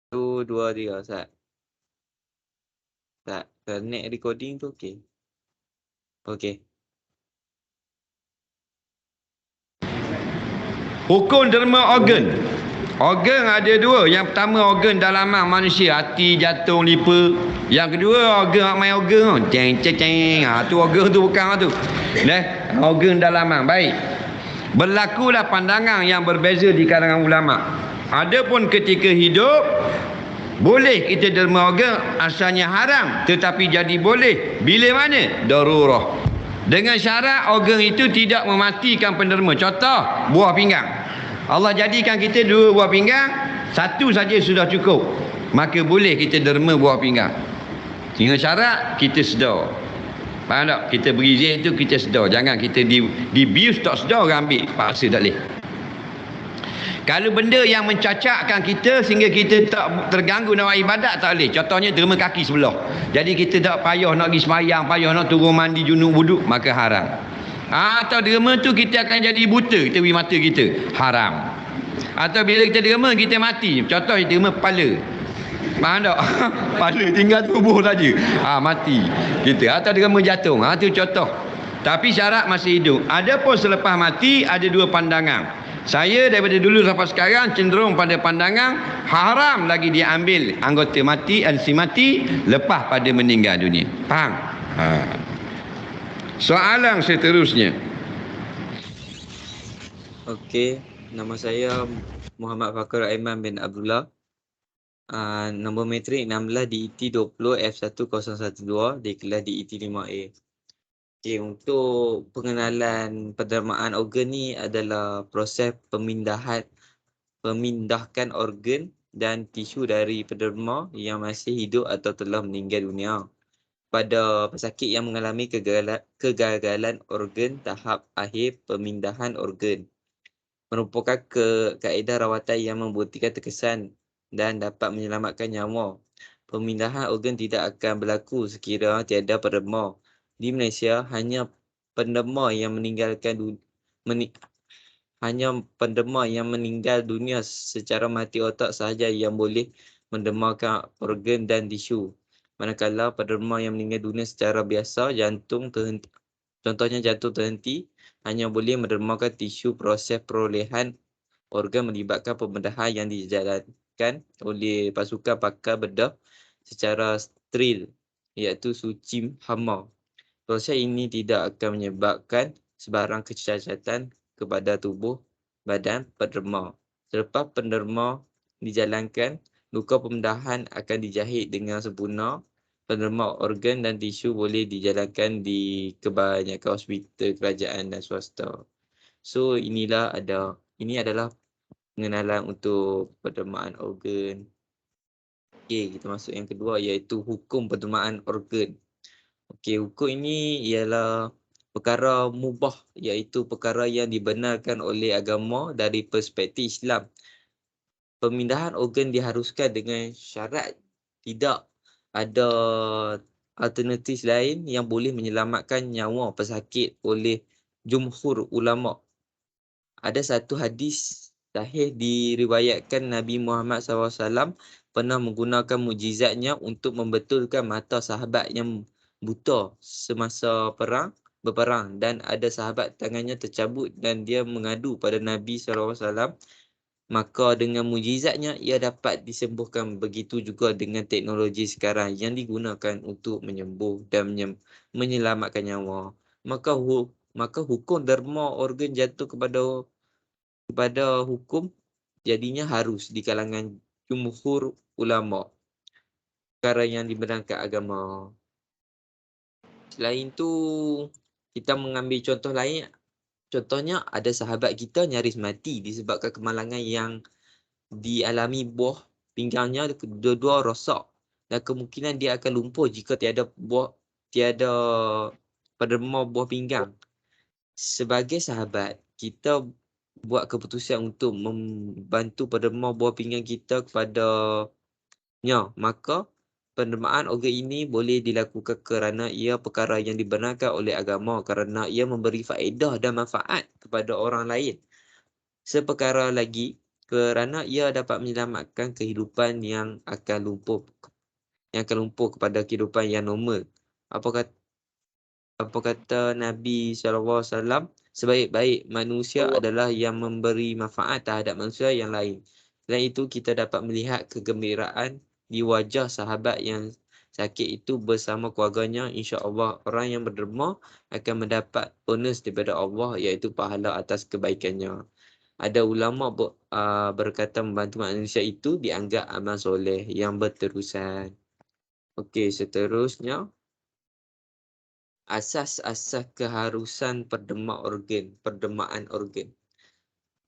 1, 2, 3. Start. Tak. Connect recording tu okey. Okey. Hukum derma organ. Organ ada dua. Yang pertama organ dalaman manusia, hati, jantung, lipa. Yang kedua organ main organ. Ceng ceng ceng. Tu organ tu bukan tu. Organ dalaman. Baik. Berlakulah pandangan yang berbeza di kalangan ulama. Adapun ketika hidup boleh kita derma organ, asalnya haram tetapi jadi boleh bila mana? Darurah. Dengan syarat organ itu tidak mematikan penderma. Contoh, buah pinggang. Allah jadikan kita 2 buah pinggang, 1 saja sudah cukup. Maka boleh kita derma buah pinggang. Dengan syarat kita sedar. Faham tak? Kita beri izin tu kita sedar. Jangan kita di bius tak sedar orang ambil. Paksa tak boleh. Kalau benda yang mencacakkan kita sehingga kita tak terganggu dalam ibadat tak boleh. Contohnya derma kaki sebelah. Jadi kita tak payah nak pergi sembahyang, payah nak turun mandi junub wuduk, maka haram. Atau derma tu kita akan jadi buta, kita beri mata kita, haram. Atau bila kita derma kita mati. Contoh derma kepala. Faham tak? Kepala tinggal tubuh saja. Mati kita. Atau derma jantung. Tu contoh. Tapi syarat masih hidup. Adapun selepas mati ada 2 pandangan. Saya daripada dulu sampai sekarang cenderung pada pandangan haram lagi dia ambil anggota mati dan si mati lepas pada meninggal dunia. Faham? Soalan seterusnya. Okey. Nama saya Muhammad Fakhr Aiman bin Abdullah. Nombor metrik 16 DET 20 F1012 di kelas DET 5A. Okey, untuk pengenalan pendermaan organ ni adalah proses pemindahkan organ dan tisu dari penderma yang masih hidup atau telah meninggal dunia pada pesakit yang mengalami kegagalan organ tahap akhir pemindahan organ. Merupakan kaedah rawatan yang membuktikan terkesan dan dapat menyelamatkan nyawa. Pemindahan organ tidak akan berlaku sekiranya tiada penderma. Di Malaysia, hanya penderma yang meninggal dunia secara mati otak sahaja yang boleh mendermakan organ dan tisu. Manakala penderma yang meninggal dunia secara biasa, contohnya jantung terhenti, hanya boleh mendermakan tisu. Proses perolehan organ melibatkan pembedahan yang dijalankan oleh pasukan pakar bedah secara steril, iaitu suci hama. Proses ini tidak akan menyebabkan sebarang kecacatan kepada tubuh badan penderma. Selepas penderma dijalankan, luka pembedahan akan dijahit dengan sempurna. Penderma organ dan tisu boleh dijalankan di kebanyakan hospital kerajaan dan swasta. So ini adalah pengenalan untuk pendermaan organ. Okey, kita masuk yang kedua iaitu hukum pendermaan organ. Okey, hukum ini ialah perkara mubah, iaitu perkara yang dibenarkan oleh agama dari perspektif Islam. Pemindahan organ diharuskan dengan syarat tidak ada alternatif lain yang boleh menyelamatkan nyawa pesakit oleh jumhur ulama. Ada satu hadis sahih diriwayatkan Nabi Muhammad SAW pernah menggunakan mukjizatnya untuk membetulkan mata sahabat yang buta semasa berperang, dan ada sahabat tangannya tercabut dan dia mengadu pada Nabi SAW. Maka dengan mukjizatnya ia dapat disembuhkan. Begitu juga dengan teknologi sekarang yang digunakan untuk menyembuh dan menyelamatkan nyawa. Maka hukum derma organ jatuh kepada hukum jadinya harus di kalangan jumhur ulama, perkara yang dibenarkan agama. Selain tu, kita mengambil contoh lain. Contohnya, ada sahabat kita nyaris mati disebabkan kemalangan yang dialami buah pinggangnya dua-dua rosak, dan kemungkinan dia akan lumpuh jika tiada penderma buah pinggang. Sebagai sahabat, kita buat keputusan untuk membantu penderma buah pinggang kita kepadanya, maka pendermaan organ ini boleh dilakukan kerana ia perkara yang dibenarkan oleh agama, kerana ia memberi faedah dan manfaat kepada orang lain. Seperkara lagi, kerana ia dapat menyelamatkan kehidupan yang akan lumpuh kepada kehidupan yang normal. Apa kata Nabi SAW? Sebaik-baik manusia adalah yang memberi manfaat terhadap manusia yang lain. Selain itu, kita dapat melihat kegembiraan di wajah sahabat yang sakit itu bersama keluarganya. InsyaAllah, orang yang berderma akan mendapat bonus daripada Allah, iaitu pahala atas kebaikannya. Ada ulama berkata membantu manusia itu dianggap amal soleh yang berterusan. Okey, seterusnya. Asas-asas keharusan perdemaan organ.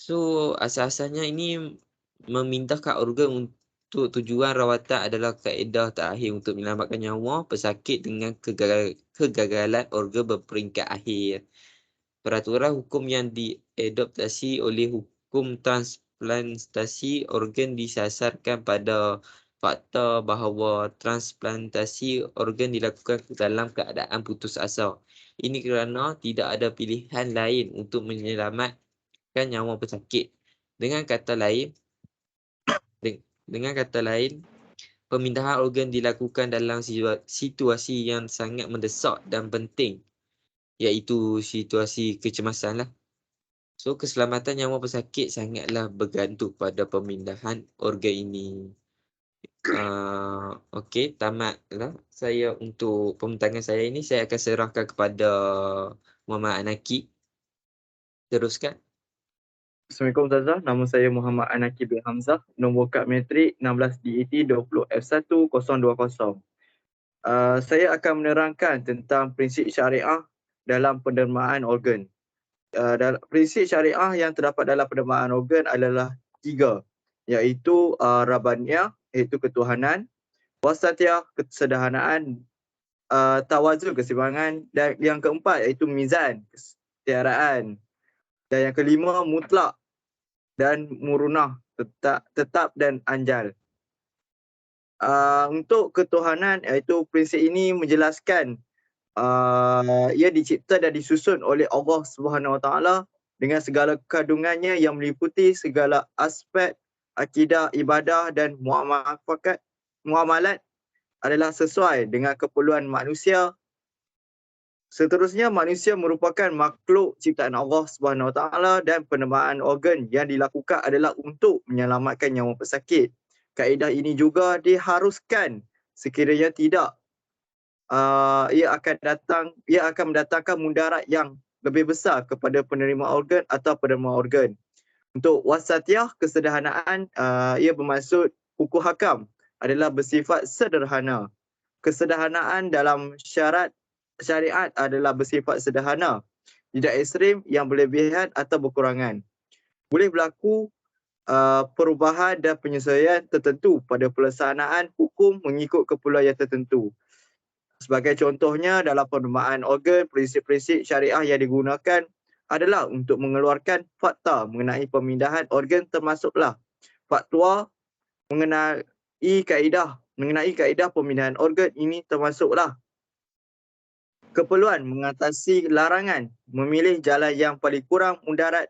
So, asas-asasnya ini memindahkan organ untuk tujuan rawatan adalah kaedah terakhir untuk menyelamatkan nyawa pesakit dengan kegagalan organ berperingkat akhir. Peraturan hukum yang diadoptasi oleh hukum transplantasi organ disasarkan pada fakta bahawa transplantasi organ dilakukan dalam keadaan putus asa. Ini kerana tidak ada pilihan lain untuk menyelamatkan nyawa pesakit. Dengan kata lain, pemindahan organ dilakukan dalam situasi yang sangat mendesak dan penting, iaitu situasi kecemasan lah. So, keselamatan nyawa pesakit sangatlah bergantung pada pemindahan organ ini. Okey, tamatlah saya untuk pembintangan saya ini. Saya akan serahkan kepada Muhammad Anaki. Teruskan. Assalamualaikum Ustazah, nama saya Muhammad Anaki bin Hamzah, nombor kad metrik 16 DET 20F1 020. Saya akan menerangkan tentang prinsip syariah dalam pendermaan organ. Prinsip syariah yang terdapat dalam pendermaan organ adalah 3, iaitu Rabbaniyah, iaitu ketuhanan, Wasatiyah, kesederhanaan, Tawazun, keseimbangan, dan yang keempat iaitu Mizan, kesetiaraan, dan yang kelima Mutlak dan Murunah, tetap dan anjal. Untuk ketuhanan, iaitu prinsip ini menjelaskan ia dicipta dan disusun oleh Allah Subhanahu Wa Taala dengan segala kandungannya yang meliputi segala aspek akidah, ibadah dan muamalat adalah sesuai dengan keperluan manusia. Seterusnya, manusia merupakan makhluk ciptaan Allah Subhanahu Wa Taala dan pendermaan organ yang dilakukan adalah untuk menyelamatkan nyawa pesakit. Kaedah ini juga diharuskan, sekiranya tidak, ia akan mendatangkan mudarat yang lebih besar kepada penerima organ atau penderma organ. Untuk wasatiyah, kesederhanaan, ia bermaksud hukum hakam adalah bersifat sederhana. Kesederhanaan dalam syariat adalah bersifat sederhana, tidak ekstrim yang berlebihan atau berkurangan. Boleh berlaku perubahan dan penyesuaian tertentu pada pelaksanaan hukum mengikut keperluan yang tertentu. Sebagai contohnya, dalam pendermaan organ, prinsip-prinsip syariah yang digunakan adalah untuk mengeluarkan fakta mengenai pemindahan organ, termasuklah fatwa mengenai kaedah pemindahan organ. Ini termasuklah keperluan mengatasi larangan, memilih jalan yang paling kurang mudarat,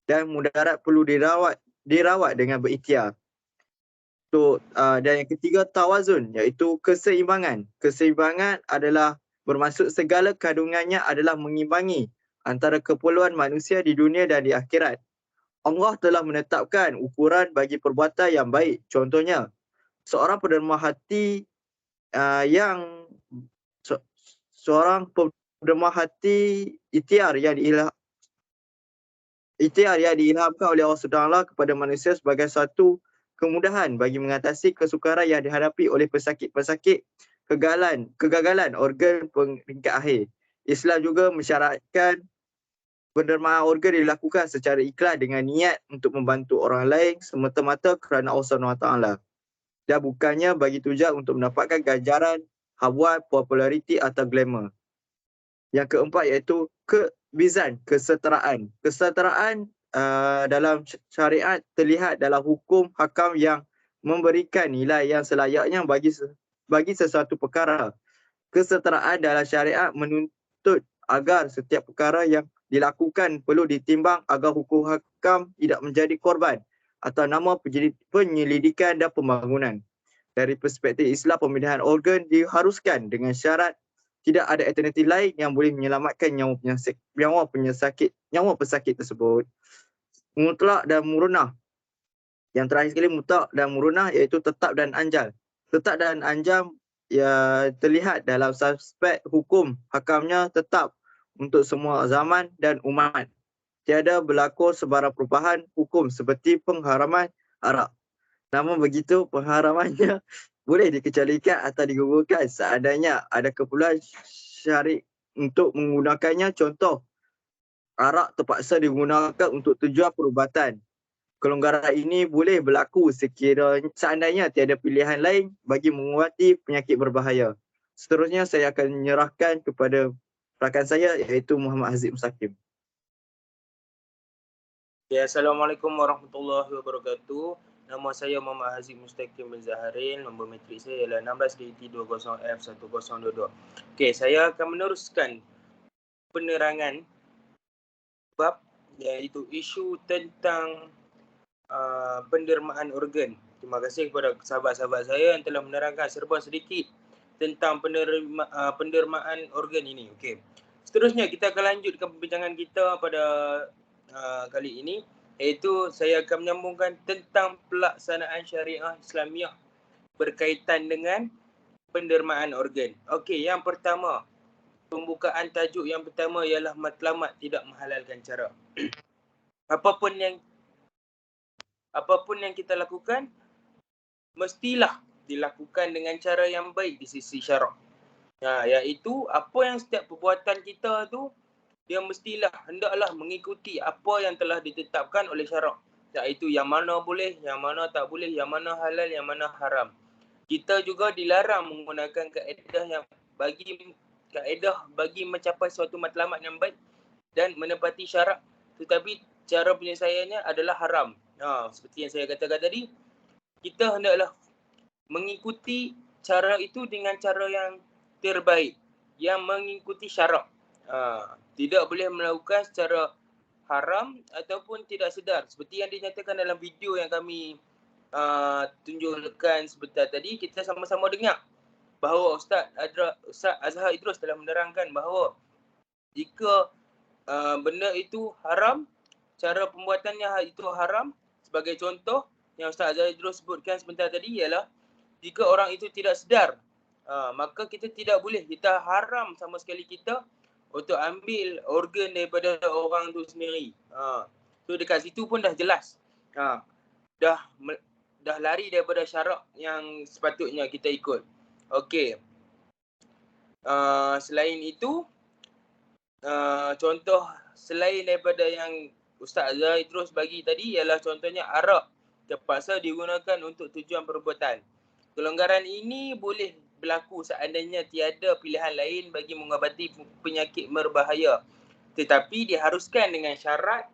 dan mudarat perlu dirawat dengan berikhtiar. Dan yang ketiga, tawazun, iaitu keseimbangan. Keseimbangan adalah bermaksud segala kandungannya adalah mengimbangi antara keperluan manusia di dunia dan di akhirat. Allah telah menetapkan ukuran bagi perbuatan yang baik. Contohnya, seorang penderma hati ikhtiar yang diilhamkan oleh Allah SWT kepada manusia sebagai satu kemudahan bagi mengatasi kesukaran yang dihadapi oleh pesakit-pesakit kegagalan organ peringkat akhir. Islam juga mensyaratkan pendermaan organ dilakukan secara ikhlas dengan niat untuk membantu orang lain semata-mata kerana Allah SWT, dan bukannya bagi tujuan untuk mendapatkan ganjaran, habuan, populariti atau glamour. Yang keempat iaitu mizan, kesetaraan. Kesetaraan dalam syariat terlihat dalam hukum hakam yang memberikan nilai yang selayaknya bagi sesuatu perkara. Kesetaraan dalam syariat menuntut agar setiap perkara yang dilakukan perlu ditimbang agar hukum hakam tidak menjadi korban atau nama penyelidikan dan pembangunan. Dari perspektif Islam, pemindahan organ diharuskan dengan syarat tidak ada alternatif lain yang boleh menyelamatkan nyawa pesakit tersebut. Mutlak dan murunah. Yang terakhir sekali, mutlak dan murunah, iaitu tetap dan anjal. Tetap dan anjal ya terlihat dalam aspek hukum hakamnya tetap untuk semua zaman dan umat. Tiada berlaku sebarang perubahan hukum seperti pengharaman arak. Namun begitu, pengharamannya boleh dikecualikan atau digugurkan seandainya ada keperluan syar'i untuk menggunakannya. Contoh, arak terpaksa digunakan untuk tujuan perubatan. Kelonggaran ini boleh berlaku seandainya tiada pilihan lain bagi mengubati penyakit berbahaya. Seterusnya saya akan menyerahkan kepada rakan saya, iaitu Muhammad Haziq Mustaqim. Ya, Assalamualaikum warahmatullahi wabarakatuh. Nama saya Muhammad Haziq Mustaqim bin Zaharin. Nombor matrik saya ialah 16DT20F1022. Okey, saya akan meneruskan penerangan bab iaitu isu tentang pendermaan organ. Terima kasih kepada sahabat-sahabat saya yang telah menerangkan serba sedikit tentang pendermaan organ ini. Okey. Seterusnya kita akan lanjutkan perbincangan kita pada kali ini, iaitu saya akan menyambungkan tentang pelaksanaan syariah Islamiah berkaitan dengan pendermaan organ. Okey, yang pertama, pembukaan tajuk yang pertama ialah matlamat tidak menghalalkan cara. Apapun yang kita lakukan, mestilah dilakukan dengan cara yang baik di sisi syarak. Iaitu apa yang setiap perbuatan kita tu, dia hendaklah mengikuti apa yang telah ditetapkan oleh syarak. Iaitu yang mana boleh, yang mana tak boleh, yang mana halal, yang mana haram. Kita juga dilarang menggunakan kaedah bagi mencapai suatu matlamat yang baik dan menepati syarak, tetapi cara penyelesaiannya adalah haram. Seperti yang saya katakan tadi, kita hendaklah mengikuti cara itu dengan cara yang terbaik, yang mengikuti syarak. Tidak boleh melakukan secara haram ataupun tidak sedar. Seperti yang dinyatakan dalam video yang kami tunjukkan sebentar tadi, kita sama-sama dengar bahawa Ustaz Azhar Idrus telah menerangkan bahawa jika benda itu haram, cara pembuatannya itu haram. Sebagai contoh yang Ustaz Azhar Idrus sebutkan sebentar tadi ialah jika orang itu tidak sedar, maka kita tidak boleh, kita haram sama sekali kita untuk ambil organ daripada orang itu sendiri. So dekat situ pun dah jelas. Dah lari daripada syarak yang sepatutnya kita ikut. Okey. Selain itu, contoh selain daripada yang Ustaz Azhar terus bagi tadi ialah contohnya arak terpaksa digunakan untuk tujuan perubatan. Kelonggaran ini boleh berlaku seandainya tiada pilihan lain bagi mengubati penyakit berbahaya, tetapi diharuskan dengan syarat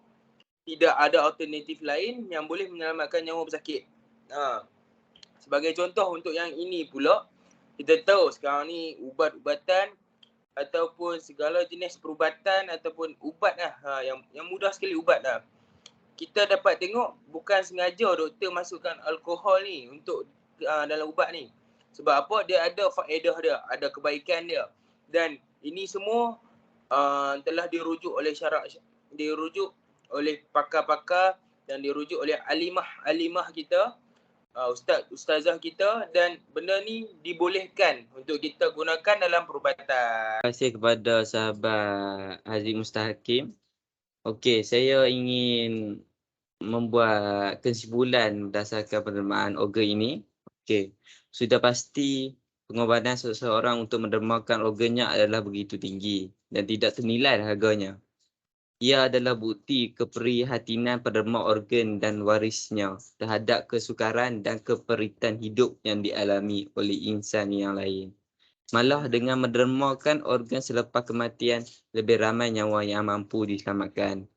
tidak ada alternatif lain yang boleh menyelamatkan nyawa pesakit. Sebagai contoh untuk yang ini pula, kita tahu sekarang ni ubat-ubatan ataupun segala jenis perubatan ataupun ubat yang mudah sekali ubat dah. Kita dapat tengok bukan sengaja doktor masukkan alkohol ni untuk dalam ubat ni. Sebab apa? Dia ada faedah dia, ada kebaikan dia. Dan ini semua telah dirujuk oleh syarak, dirujuk oleh pakar-pakar dan dirujuk oleh alimah kita, ustazah kita, dan benda ni dibolehkan untuk kita gunakan dalam perubatan. Terima kasih kepada sahabat Haziq Mustaqim. Okey, saya ingin membuat kesimpulan berdasarkan penerimaan organ ini. Okey, sudah pasti pengorbanan seseorang untuk mendermakan organnya adalah begitu tinggi dan tidak ternilai harganya. Ia adalah bukti keprihatinan penderma organ dan warisnya terhadap kesukaran dan keperitan hidup yang dialami oleh insan yang lain. Malah dengan mendermakan organ selepas kematian, lebih ramai nyawa yang mampu diselamatkan.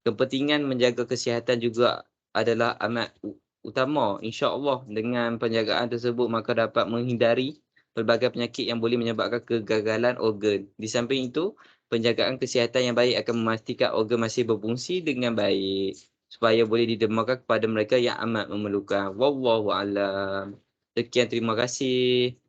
Kepentingan menjaga kesihatan juga adalah amat utama. InsyaAllah dengan penjagaan tersebut maka dapat menghindari pelbagai penyakit yang boleh menyebabkan kegagalan organ. Di samping itu, penjagaan kesihatan yang baik akan memastikan organ masih berfungsi dengan baik. supaya boleh didermakan kepada mereka yang amat memerlukan. Wallahu a'lam. Sekian, terima kasih.